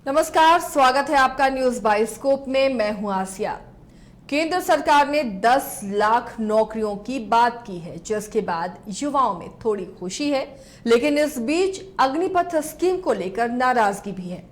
नमस्कार, स्वागत है आपका न्यूज बाइस्कोप में। मैं हूं आसिया। केंद्र सरकार ने 10 लाख नौकरियों की बात की है, जिसके बाद युवाओं में थोड़ी खुशी है, लेकिन इस बीच अग्निपथ स्कीम को लेकर नाराजगी भी है।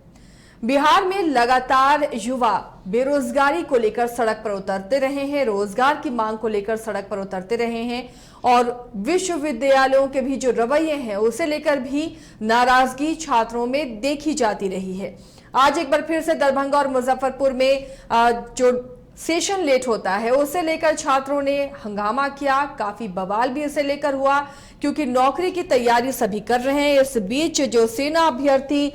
बिहार में लगातार युवा बेरोजगारी को लेकर सड़क पर उतरते रहे हैं, रोजगार की मांग को लेकर सड़क पर उतरते रहे हैं और विश्वविद्यालयों के भी जो रवैये हैं उसे लेकर भी नाराजगी छात्रों में देखी जाती रही है। आज एक बार फिर से दरभंगा और मुजफ्फरपुर में जो सेशन लेट होता है उसे लेकर छात्रों ने हंगामा किया। काफी बवाल भी इसे लेकर हुआ, क्योंकि नौकरी की तैयारी सभी कर रहे हैं। इस बीच जो सेना अभ्यर्थी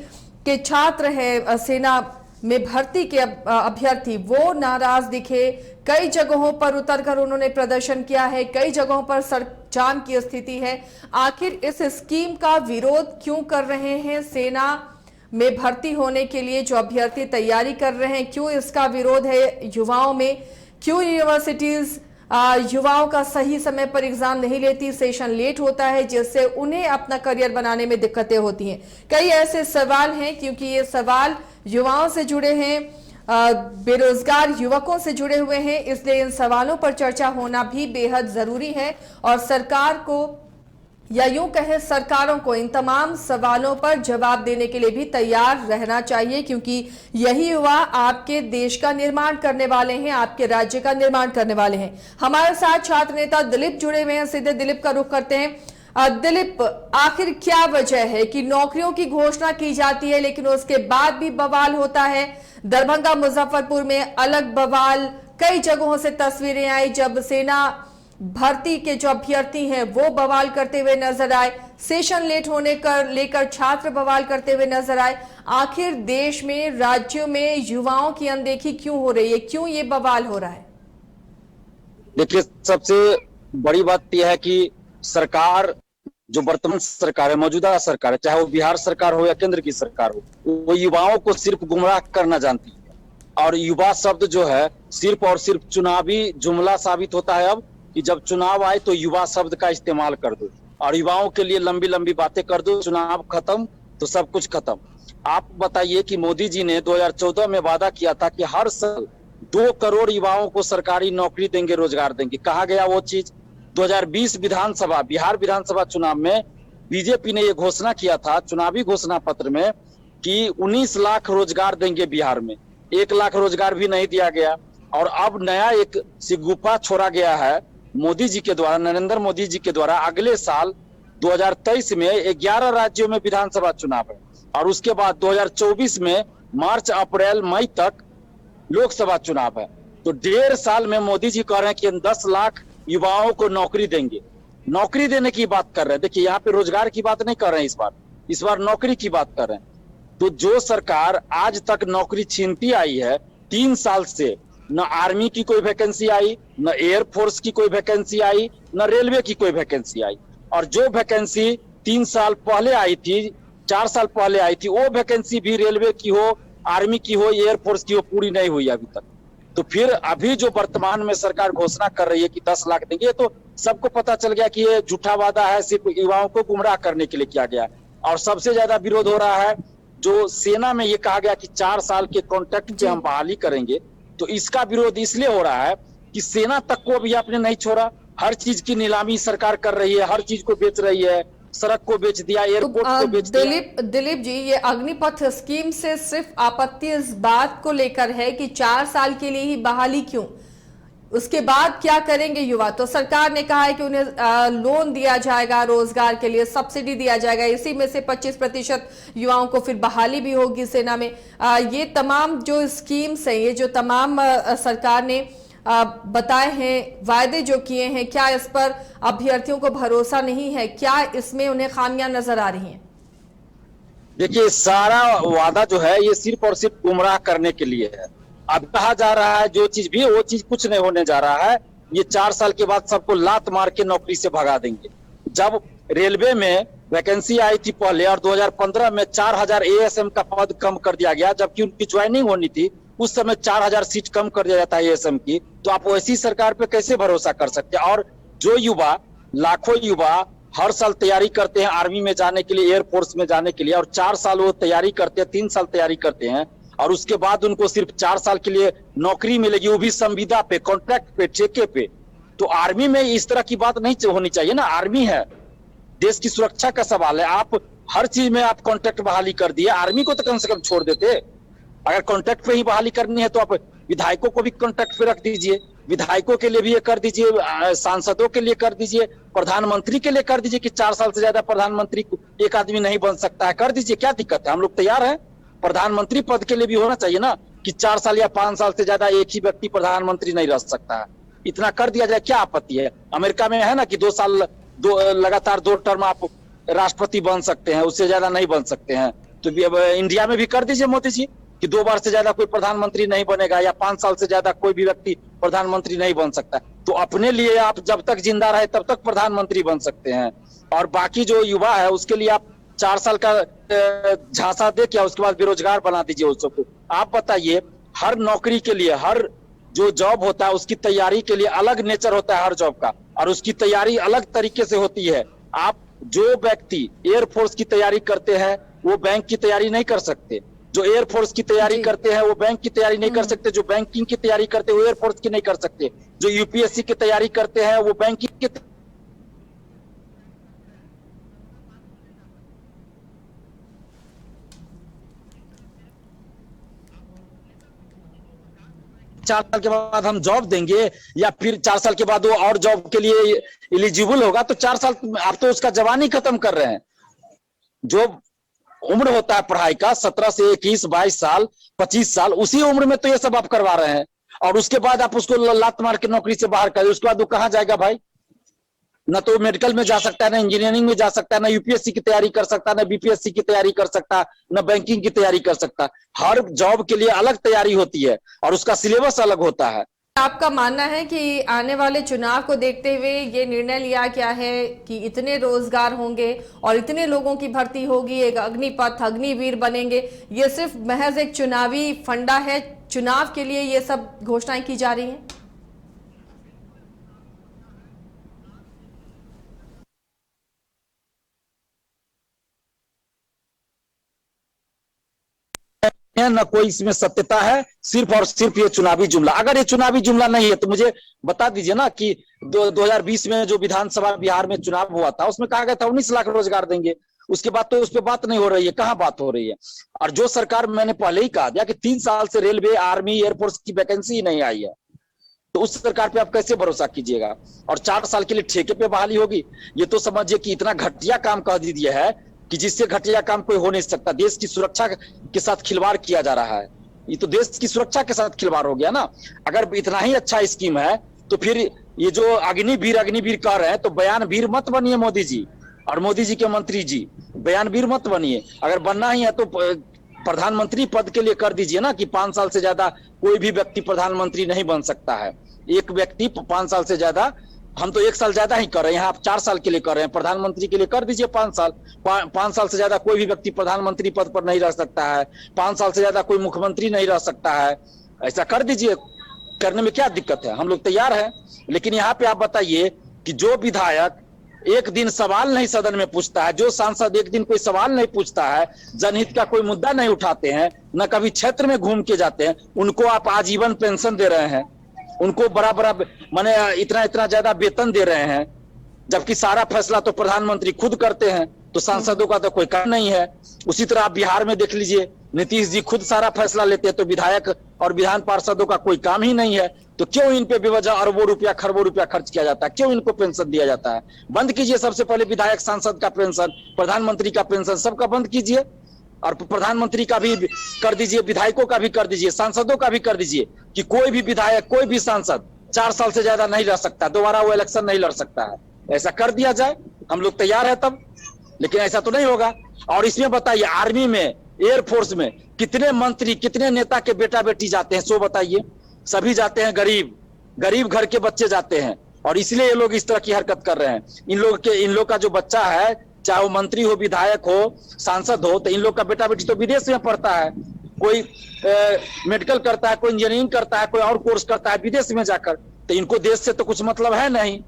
के छात्र हैं, सेना में भर्ती के अभ्यर्थी, वो नाराज दिखे। कई जगहों पर उतरकर उन्होंने प्रदर्शन किया है, कई जगहों पर सड़क जाम की स्थिति है। आखिर इस स्कीम का विरोध क्यों कर रहे हैं? सेना में भर्ती होने के लिए जो अभ्यर्थी तैयारी कर रहे हैं, क्यों इसका विरोध है युवाओं में? क्यों यूनिवर्सिटीज युवाओं का सही समय पर एग्जाम नहीं लेती, सेशन लेट होता है, जिससे उन्हें अपना करियर बनाने में दिक्कतें होती हैं? कई ऐसे सवाल हैं, क्योंकि ये सवाल युवाओं से जुड़े हैं, बेरोजगार युवकों से जुड़े हुए हैं, इसलिए इन सवालों पर चर्चा होना भी बेहद जरूरी है। और सरकार को, या यूं कहें सरकारों को, इन तमाम सवालों पर जवाब देने के लिए भी तैयार रहना चाहिए, क्योंकि यही युवा आपके देश का निर्माण करने वाले हैं, आपके राज्य का निर्माण करने वाले हैं। हमारे साथ छात्र नेता दिलीप जुड़े हुए हैं, सीधे दिलीप का रुख करते हैं। दिलीप, आखिर क्या वजह है कि नौकरियों की घोषणा की जाती है लेकिन उसके बाद भी बवाल होता है? दरभंगा मुजफ्फरपुर में अलग बवाल, कई जगहों से तस्वीरें आई जब सेना भर्ती के जो अभ्यर्थी हैं वो बवाल करते हुए नजर आए, सेशन लेट होने कर लेकर छात्र बवाल करते हुए नजर आए। आखिर देश में, राज्यों में युवाओं की अनदेखी क्यों हो रही है? क्यों ये बवाल हो रहा है? देखिए, सबसे बड़ी बात यह है कि सरकार, जो वर्तमान सरकार है, मौजूदा सरकार है, चाहे वो बिहार सरकार हो या केंद्र की सरकार हो, वो युवाओं को सिर्फ गुमराह करना जानती है। और युवा शब्द जो है सिर्फ और सिर्फ चुनावी जुमला साबित होता है अब, कि जब चुनाव आए तो युवा शब्द का इस्तेमाल कर दो और युवाओं के लिए लंबी लंबी बातें कर दो। चुनाव खत्म तो सब कुछ खत्म। आप बताइए कि मोदी जी ने 2014 में वादा किया था कि हर साल 2 करोड़ युवाओं को सरकारी नौकरी देंगे, रोजगार देंगे। कहा गया वो चीज? 2020 विधानसभा, बिहार विधानसभा चुनाव में बीजेपी ने ये घोषणा किया था चुनावी घोषणा पत्र में कि 19 लाख रोजगार देंगे बिहार में। 1 लाख रोजगार भी नहीं दिया गया। और अब नया एक सिगुफा छोड़ा गया है मोदी जी के द्वारा, नरेंद्र मोदी जी के द्वारा। अगले साल 2023 में 11 राज्यों में विधानसभा चुनाव है और उसके बाद 2024 में मार्च, अप्रैल, मई तक लोकसभा चुनाव है। तो 1.5 साल में मोदी जी कह रहे हैं कि 10 लाख युवाओं को नौकरी देंगे। नौकरी देने की बात कर रहे हैं। देखिए, यहाँ पे रोजगार की बात नहीं कर रहे हैं, इस बार नौकरी की बात कर रहे हैं। तो जो सरकार आज तक नौकरी छीनती आई है 3 साल से, न आर्मी की कोई वैकेंसी आई, न एयरफोर्स की कोई वैकेंसी आई, न रेलवे की कोई वैकेंसी आई। और जो वैकेंसी 3 साल पहले आई थी, 4 साल पहले आई थी, वो वैकेंसी भी रेलवे की हो, आर्मी की हो, एयरफोर्स की हो, पूरी नहीं हुई अभी तक। तो फिर अभी जो वर्तमान में सरकार घोषणा कर रही है कि 10 लाख देंगे, तो सबको पता चल गया कि ये झूठा वादा है, सिर्फ युवाओं को गुमराह करने के लिए किया गया। और सबसे ज्यादा विरोध हो रहा है जो सेना में ये कहा गया कि 4 साल के कॉन्ट्रैक्ट पे हम बहाली करेंगे। तो इसका विरोध इसलिए हो रहा है कि सेना तक को भी आपने नहीं छोड़ा। हर चीज की नीलामी सरकार कर रही है, हर चीज को बेच रही है, सड़क को बेच दिया, एयरपोर्ट को बेच दिया। दिलीप जी, ये अग्निपथ स्कीम से सिर्फ आपत्ति इस बात को लेकर है कि 4 साल के लिए ही बहाली क्यों? उसके बाद क्या करेंगे युवा? तो सरकार ने कहा है कि उन्हें लोन दिया जाएगा, रोजगार के लिए सब्सिडी दिया जाएगा, इसी में से 25% युवाओं को फिर बहाली भी होगी सेना में। ये तमाम जो स्कीम्स हैं, ये जो तमाम सरकार ने बताए हैं, वायदे जो किए हैं, क्या इस पर अभ्यर्थियों को भरोसा नहीं है? क्या इसमें उन्हें खामियां नजर आ रही हैं? देखिए, सारा वादा जो है ये सिर्फ और सिर्फ गुमराह करने के लिए है। अब कहा जा रहा है जो चीज भी, वो चीज कुछ नहीं होने जा रहा है। ये 4 साल के बाद सबको लात मार के नौकरी से भगा देंगे। जब रेलवे में वैकेंसी आई थी पहले और 2015 में 4000 एएसएम का पद कम कर दिया गया, जबकि उनकी ज्वाइनिंग होनी थी उस समय 4000 सीट कम कर दिया जाता है एएसएम की। तो आप वैसी सरकार पे कैसे भरोसा कर सकते हैं? और जो युवा, लाखों युवा हर साल तैयारी करते हैं आर्मी में जाने के लिए, एयरफोर्स में जाने के लिए, और 4 साल वो तैयारी करते हैं, 3 साल तैयारी करते हैं, और उसके बाद उनको सिर्फ 4 साल के लिए नौकरी मिलेगी, वो भी संविदा पे, कॉन्ट्रैक्ट पे, ठेके पे। तो आर्मी में इस तरह की बात नहीं होनी चाहिए ना। आर्मी है, देश की सुरक्षा का सवाल है। आप हर चीज में आप कॉन्ट्रैक्ट बहाली कर दिए, आर्मी को तो कम से कम छोड़ देते। अगर कॉन्ट्रैक्ट पे ही बहाली करनी है तो आप विधायकों को भी कॉन्ट्रैक्ट पे रख दीजिए, विधायकों के लिए भी ये कर दीजिए, सांसदों के लिए कर दीजिए, प्रधानमंत्री के लिए कर दीजिए कि 4 साल से ज्यादा प्रधानमंत्री एक आदमी नहीं बन सकता है, कर दीजिए, क्या दिक्कत है, हम लोग तैयार हैं। प्रधानमंत्री पद के लिए भी होना चाहिए ना कि 4 साल या 5 साल से ज्यादा एक ही व्यक्ति प्रधानमंत्री नहीं रह सकता है, इतना कर दिया जाए, क्या आपत्ति है। अमेरिका में है ना कि 2 साल लगातार 2 टर्म आप राष्ट्रपति बन सकते हैं, उससे ज्यादा नहीं बन सकते हैं। तो अब इंडिया में भी कर दीजिए मोदी जी कि 2 बार से ज्यादा कोई प्रधानमंत्री नहीं बनेगा, या 5 साल से ज्यादा कोई भी व्यक्ति प्रधानमंत्री नहीं बन सकता। तो अपने लिए आप जब तक जिंदा रहे तब तक प्रधानमंत्री बन सकते हैं, और बाकी जो युवा है उसके लिए आप 4 साल का झांसा दे के उसके बाद बेरोजगार बना दीजिए उस सबको। आप बताइए, हर नौकरी के लिए, हर जो जॉब होता है उसकी तैयारी के लिए अलग नेचर होता है हर जॉब का, और उसकी तैयारी अलग तरीके से होती है। आप जो व्यक्ति एयरफोर्स की तैयारी करते हैं वो बैंक की तैयारी नहीं कर सकते, जो एयरफोर्स की तैयारी करते हैं वो बैंक की तैयारी नहीं कर सकते, जो बैंकिंग की तैयारी करते हैं वो एयरफोर्स की नहीं कर सकते, जो यूपीएससी की तैयारी करते हैं वो बैंकिंग की 4 साल के बाद हम जॉब देंगे, या फिर 4 साल के बाद वो और जॉब के लिए एलिजिबल होगा। तो 4 साल आप तो उसका जवानी खत्म कर रहे हैं। जो उम्र होता है पढ़ाई का 17 से 21, 22 साल, 25 साल, उसी उम्र में तो ये सब आप करवा रहे हैं, और उसके बाद आप उसको लात मार के नौकरी से बाहर कर, उसके बाद वो कहां जाएगा भाई। ना तो मेडिकल में जा सकता है, ना इंजीनियरिंग में जा सकता है, ना यूपीएससी की तैयारी कर सकता है, ना बीपीएससी की तैयारी कर सकता है, ना बैंकिंग की तैयारी कर सकता। हर जॉब के लिए अलग तैयारी होती है और उसका सिलेबस अलग होता है। आपका मानना है कि आने वाले चुनाव को देखते हुए ये निर्णय लिया गया है कि इतने रोजगार होंगे और इतने लोगों की भर्ती होगी, एक अग्निपथ, अग्निवीर बनेंगे, ये सिर्फ महज एक चुनावी फंडा है, चुनाव के लिए ये सब घोषणाएं की जा रही हैं? न कोई इसमें सत्यता है, सिर्फ और सिर्फ ये चुनावी जुमला। अगर ये चुनावी जुमला नहीं है तो मुझे बता दीजिए ना कि 2020 में जो विधानसभा बिहार में चुनाव हुआ था उसमें कहा गया था 19 लाख रोजगार देंगे। उसके बाद तो उस पर बात नहीं हो रही है, कहां बात हो रही है। और जो सरकार, मैंने पहले ही कहा दिया कि 3 साल से रेलवे, आर्मी, एयरफोर्स की वैकेंसी ही नहीं आई है, तो उस सरकार पे आप कैसे भरोसा कीजिएगा। और 4 साल के लिए ठेके पे बहाली होगी, ये तो समझिए कि इतना घटिया काम कह दीजिए है कि जिससे घटिया काम कोई हो नहीं सकता। देश की सुरक्षा के साथ खिलवाड़ किया जा रहा है, ये तो देश की सुरक्षा के साथ खिलवाड़ हो गया ना। अगर इतना ही अच्छा स्कीम है तो फिर ये जो अग्निवीर अग्निवीर कह रहे हैं तो बयानवीर मत बनिए मोदी जी, और मोदी जी के मंत्री जी बयानवीर मत बनिए। अगर बनना ही है तो प्रधानमंत्री पद के लिए कर दीजिए ना कि 5 साल से ज्यादा कोई भी व्यक्ति प्रधानमंत्री नहीं बन सकता है। एक व्यक्ति 5 साल से ज्यादा, हम तो 1 साल ज्यादा ही कर रहे हैं, आप 4 साल के लिए कर रहे हैं, प्रधानमंत्री के लिए कर दीजिए 5 साल। 5 साल से ज्यादा कोई भी व्यक्ति प्रधानमंत्री पद पर नहीं रह सकता है, 5 साल से ज्यादा कोई मुख्यमंत्री नहीं रह सकता है, ऐसा कर दीजिए। करने में क्या दिक्कत है, हम लोग तैयार हैं। लेकिन यहाँ पे आप बताइए कि जो विधायक एक दिन सवाल नहीं सदन में पूछता है, जो सांसद एक दिन कोई सवाल नहीं पूछता है, जनहित का कोई मुद्दा नहीं उठाते हैं, न कभी क्षेत्र में घूम के जाते हैं, उनको आप आजीवन पेंशन दे रहे हैं, उनको बड़ा बड़ा माने इतना ज्यादा वेतन दे रहे हैं, जबकि सारा फैसला तो प्रधानमंत्री खुद करते हैं, तो सांसदों का तो कोई काम नहीं है। उसी तरह आप बिहार में देख लीजिए, नीतीश जी खुद सारा फैसला लेते हैं, तो विधायक और विधान पार्षदों का कोई काम ही नहीं है। तो क्यों इन पे बेवजह अरबों रुपया खरबों रुपया खर्च किया जाता है, क्यों इनको पेंशन दिया जाता है। बंद कीजिए सबसे पहले विधायक सांसद का पेंशन, प्रधानमंत्री का पेंशन, सबका बंद कीजिए, और प्रधानमंत्री का भी कर दीजिए, विधायकों का भी कर दीजिए, सांसदों का भी कर दीजिए कि कोई भी विधायक, कोई भी सांसद 4 साल से ज्यादा नहीं रह सकता, दोबारा वो इलेक्शन नहीं लड़ सकता है। ऐसा कर दिया जाए, हम लोग तैयार है तब। लेकिन ऐसा तो नहीं होगा। और इसमें बताइए, आर्मी में, एयरफोर्स में कितने मंत्री, कितने नेता के बेटा बेटी जाते हैं, सो बताइए। सभी जाते हैं गरीब घर के बच्चे जाते हैं, और इसलिए ये लोग इस तरह की हरकत कर रहे हैं। इन लोग का जो बच्चा है, चाहे वो मंत्री हो, विधायक हो, सांसद हो, तो इन लोग का बेटा बेटी तो विदेश में पढ़ता है, कोई मेडिकल करता है, कोई इंजीनियरिंग करता है, कोई और कोर्स करता है विदेश में जाकर, तो इनको देश से तो कुछ मतलब है नहीं।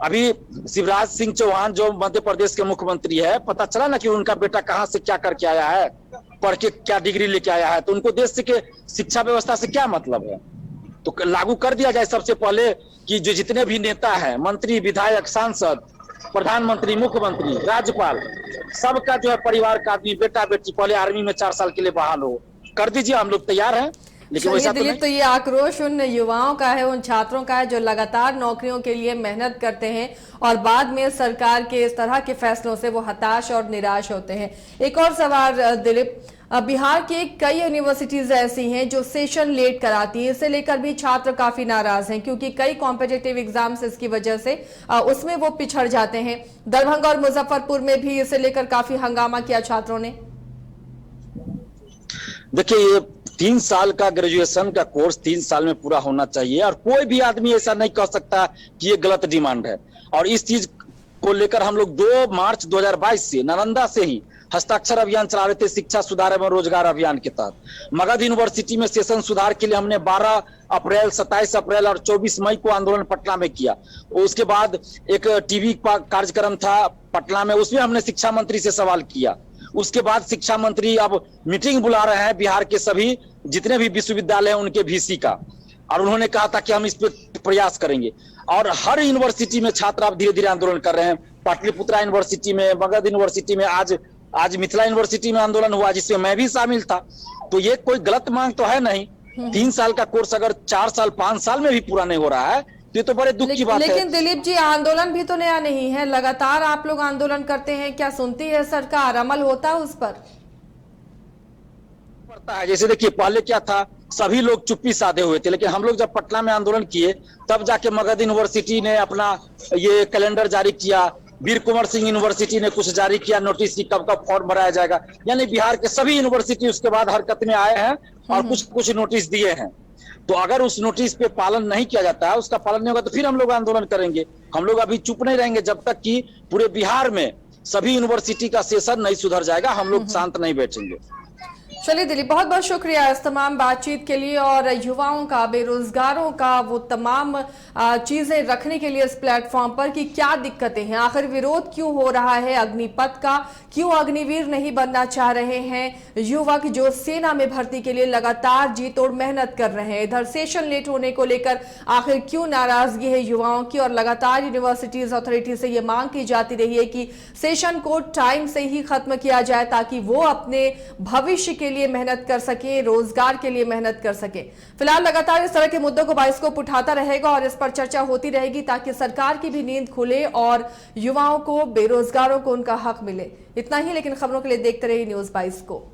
अभी शिवराज सिंह चौहान जो मध्य प्रदेश के मुख्यमंत्री है, पता चला ना कि उनका बेटा कहां से क्या करके आया है, पढ़ के क्या डिग्री लेके आया है, तो उनको देश के शिक्षा व्यवस्था से क्या मतलब है। तो लागू कर दिया जाए सबसे पहले कि जो जितने भी नेता हैं, मंत्री, विधायक, सांसद, प्रधानमंत्री, मुख्यमंत्री, राज्यपाल, सबका जो है परिवार का आदमी, बेटा बेटी पहले आर्मी में 4 साल के लिए बहाल हो। कर दीजिए, हम लोग तैयार हैं। लेकिन वैसा दिलीप, तो ये आक्रोश उन युवाओं का है, उन छात्रों का है जो लगातार नौकरियों के लिए मेहनत करते हैं और बाद में सरकार के इस तरह के फैसलों से वो हताश और निराश होते हैं। एक और सवाल दिलीप, बिहार की कई यूनिवर्सिटीज ऐसी हैं जो सेशन लेट कराती हैं, इसे लेकर भी छात्र काफी नाराज हैं क्योंकि कई कॉम्पिटिटिव एग्जाम्स इसकी वजह से उसमें वो पिछड़ जाते हैं। दरभंगा और मुजफ्फरपुर में भी इसे लेकर काफी हंगामा किया छात्रों ने। देखिए, ये 3 साल का ग्रेजुएशन का कोर्स 3 साल में पूरा होना चाहिए और कोई भी आदमी ऐसा नहीं कह सकता कि ये गलत डिमांड है। और इस चीज को लेकर हम लोग 2 मार्च 2022 से नालंदा से ही हस्ताक्षर अभियान चला रहे थे, शिक्षा सुधार एवं रोजगार अभियान के तहत। मगध यूनिवर्सिटी में सेशन सुधार के लिए हमने 12 अप्रैल, 27 अप्रैल और 24 मई को आंदोलन पटना में किया। उसके बाद एक टीवी कार्यक्रम था पटना में, उसमें हमने शिक्षा मंत्री से सवाल किया। उसके बाद शिक्षा मंत्री अब मीटिंग बुला रहे हैं बिहार के सभी जितने भी विश्वविद्यालय हैं उनके वीसी का, और उन्होंने कहा था कि हम इस पर प्रयास करेंगे। और हर यूनिवर्सिटी में छात्र अब धीरे धीरे आंदोलन कर रहे हैं। पाटलिपुत्रा यूनिवर्सिटी में, मगध यूनिवर्सिटी में, आज मिथिला यूनिवर्सिटी में आंदोलन हुआ जिसमें मैं भी शामिल था। तो ये कोई गलत मांग तो है नहीं। 3 साल का कोर्स अगर 4 साल 5 साल में भी पूरा नहीं हो रहा है तो ये तो बड़े दुख की बात है। लेकिन दिलीप जी, आंदोलन भी तो नया नहीं है, लगातार आप लोग आंदोलन करते हैं, क्या सुनती है सरकार, अमल होता है उस पर? पड़ता है। जैसे देखिए, पहले क्या था, सभी लोग चुप्पी साधे हुए थे, लेकिन हम लोग जब पटना में आंदोलन किए तब जाके मगध यूनिवर्सिटी ने अपना ये कैलेंडर जारी किया, वीर कुंवर सिंह यूनिवर्सिटी ने कुछ जारी किया नोटिस की कब कब फॉर्म भराया जाएगा। यानी बिहार के सभी यूनिवर्सिटी उसके बाद हरकत में आए हैं और कुछ नोटिस दिए हैं। तो अगर उस नोटिस पे पालन नहीं किया जाता है, उसका पालन नहीं होगा, तो फिर हम लोग आंदोलन करेंगे। हम लोग अभी चुप नहीं रहेंगे जब तक कि पूरे बिहार में सभी यूनिवर्सिटी का सेशन नहीं सुधर जाएगा, हम लोग शांत नहीं बैठेंगे। चलिए दिलीप, बहुत बहुत शुक्रिया इस तमाम बातचीत के लिए और युवाओं का, बेरोजगारों का वो तमाम चीजें रखने के लिए इस प्लेटफॉर्म पर कि क्या दिक्कतें हैं, आखिर विरोध क्यों हो रहा है अग्निपथ का, क्यों अग्निवीर नहीं बनना चाह रहे हैं युवक जो सेना में भर्ती के लिए लगातार जी तोड़ मेहनत कर रहे हैं। इधर सेशन लेट होने को लेकर आखिर क्यों नाराजगी है युवाओं की और लगातार यूनिवर्सिटीज अथॉरिटी से ये मांग की जाती रही है कि सेशन को टाइम से ही खत्म किया जाए ताकि वो अपने भविष्य के लिए मेहनत कर सके, रोजगार के लिए मेहनत कर सके। फिलहाल लगातार इस तरह के मुद्दों को बाइस्कोप उठाता रहेगा और इस पर चर्चा होती रहेगी ताकि सरकार की भी नींद खुले और युवाओं को, बेरोजगारों को उनका हक मिले। इतना ही, लेकिन खबरों के लिए देखते रहिए न्यूज़ बाइस्कोप।